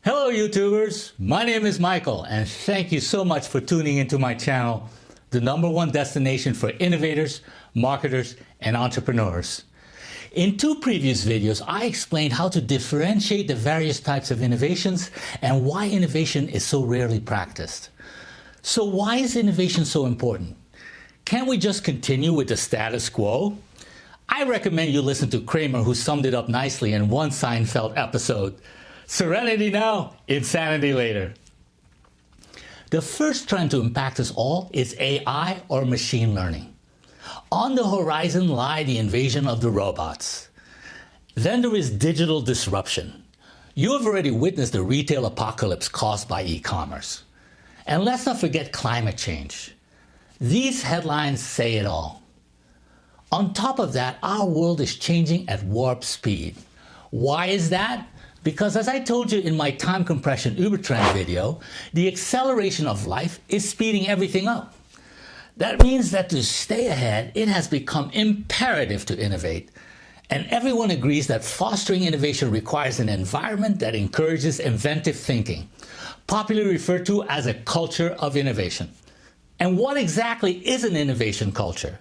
Hello YouTubers, my name is Michael and thank you so much for tuning into my channel, the #1 destination for innovators, marketers, and entrepreneurs. In 2 previous videos, I explained how to differentiate the various types of innovations and why innovation is so rarely practiced. So why is innovation so important? Can't we just continue with the status quo? I recommend you listen to Kramer, who summed it up nicely in one Seinfeld episode. Serenity now, insanity later. The first trend to impact us all is AI or machine learning. On the horizon lie the invasion of the robots. Then there is digital disruption. You have already witnessed the retail apocalypse caused by e-commerce. And let's not forget climate change. These headlines say it all. On top of that, our world is changing at warp speed. Why is that? Because as I told you in my time compression Ubertrend video, the acceleration of life is speeding everything up. That means that to stay ahead, it has become imperative to innovate. And everyone agrees that fostering innovation requires an environment that encourages inventive thinking, popularly referred to as a culture of innovation. And what exactly is an innovation culture?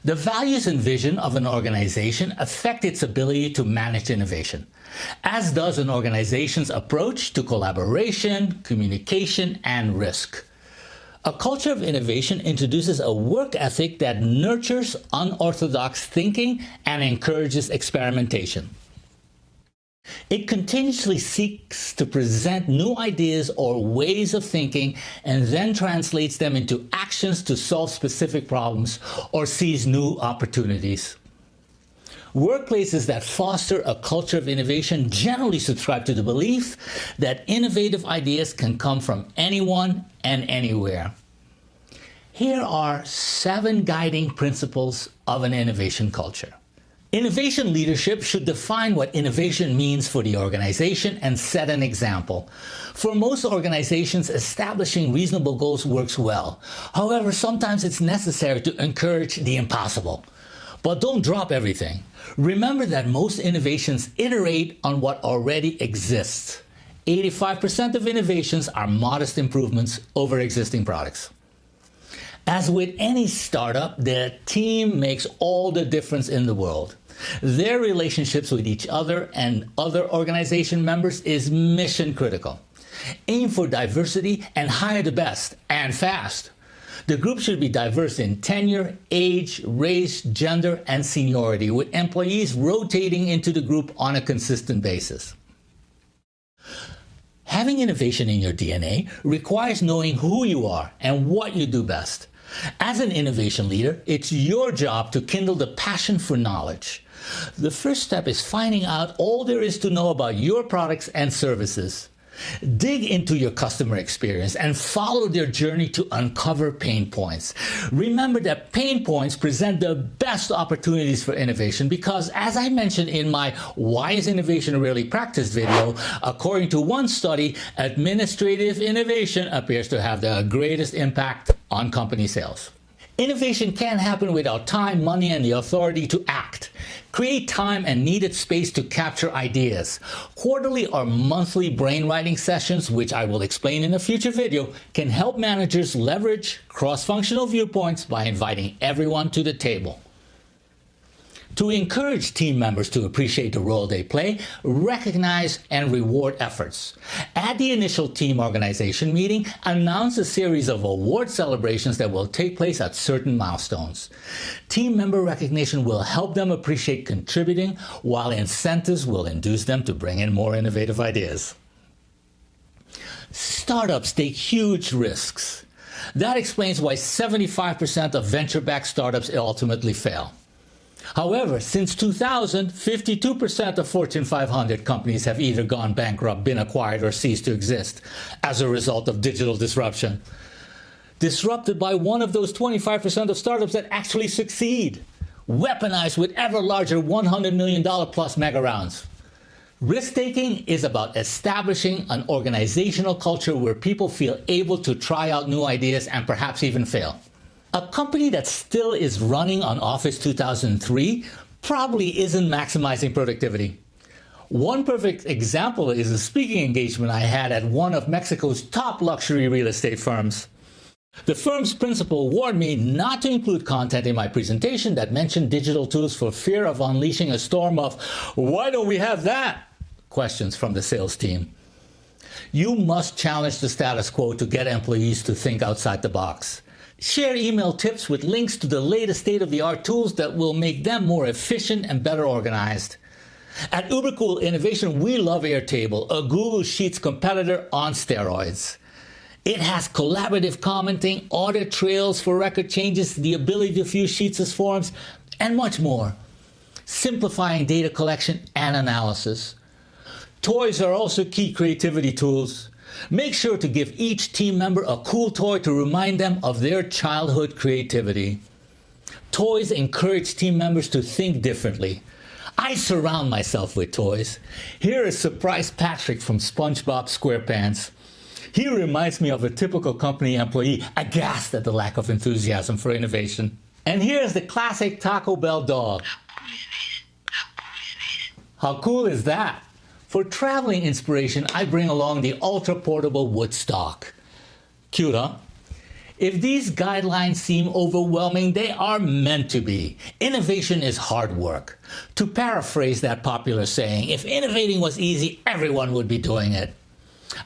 The values and vision of an organization affect its ability to manage innovation, as does an organization's approach to collaboration, communication, and risk. A culture of innovation introduces a work ethic that nurtures unorthodox thinking and encourages experimentation. It continuously seeks to present new ideas or ways of thinking and then translates them into actions to solve specific problems or seize new opportunities. Workplaces that foster a culture of innovation generally subscribe to the belief that innovative ideas can come from anyone and anywhere. Here are 7 guiding principles of an innovation culture. Innovation leadership should define what innovation means for the organization and set an example. For most organizations, establishing reasonable goals works well. However, sometimes it's necessary to encourage the impossible. But don't drop everything. Remember that most innovations iterate on what already exists. 85% of innovations are modest improvements over existing products. As with any startup, the team makes all the difference in the world. Their relationships with each other and other organization members is mission critical. Aim for diversity and hire the best, and fast. The group should be diverse in tenure, age, race, gender, and seniority, with employees rotating into the group on a consistent basis. Having innovation in your DNA requires knowing who you are and what you do best. As an innovation leader, it's your job to kindle the passion for knowledge. The first step is finding out all there is to know about your products and services. Dig into your customer experience and follow their journey to uncover pain points. Remember that pain points present the best opportunities for innovation because, as I mentioned in my Why is Innovation Rarely Practiced video, according to one study, administrative innovation appears to have the greatest impact on company sales. Innovation can't happen without time, money, and the authority to act. Create time and needed space to capture ideas. Quarterly or monthly brainwriting sessions, which I will explain in a future video, can help managers leverage cross-functional viewpoints by inviting everyone to the table. To encourage team members to appreciate the role they play, recognize and reward efforts. At the initial team organization meeting, announce a series of award celebrations that will take place at certain milestones. Team member recognition will help them appreciate contributing, while incentives will induce them to bring in more innovative ideas. Startups take huge risks. That explains why 75% of venture-backed startups ultimately fail. However, since 2000, 52% of Fortune 500 companies have either gone bankrupt, been acquired, or ceased to exist as a result of digital disruption. Disrupted by one of those 25% of startups that actually succeed, weaponized with ever larger $100 million plus mega rounds. Risk-taking is about establishing an organizational culture where people feel able to try out new ideas and perhaps even fail. A company that still is running on Office 2003 probably isn't maximizing productivity. One perfect example is a speaking engagement I had at one of Mexico's top luxury real estate firms. The firm's principal warned me not to include content in my presentation that mentioned digital tools for fear of unleashing a storm of, "Why don't we have that?" questions from the sales team. You must challenge the status quo to get employees to think outside the box. Share email tips with links to the latest state-of-the-art tools that will make them more efficient and better organized. At Ubercool Innovation, we love Airtable, a Google Sheets competitor on steroids. It has collaborative commenting, audit trails for record changes, the ability to view sheets as forms, and much more, simplifying data collection and analysis. Toys are also key creativity tools. Make sure to give each team member a cool toy to remind them of their childhood creativity. Toys encourage team members to think differently. I surround myself with toys. Here is Surprise Patrick from SpongeBob SquarePants. He reminds me of a typical company employee aghast at the lack of enthusiasm for innovation. And here's the classic Taco Bell dog. How cool is that? For traveling inspiration, I bring along the ultra-portable Woodstock. Cute, huh? If these guidelines seem overwhelming, they are meant to be. Innovation is hard work. To paraphrase that popular saying, if innovating was easy, everyone would be doing it.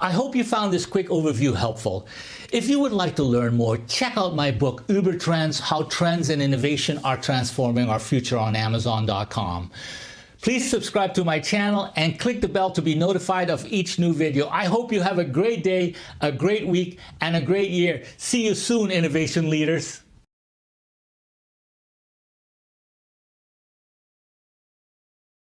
I hope you found this quick overview helpful. If you would like to learn more, check out my book, Uber Trends: How Trends and Innovation Are Transforming Our Future on Amazon.com. Please subscribe to my channel and click the bell to be notified of each new video. I hope you have a great day, a great week, and a great year. See you soon, innovation leaders.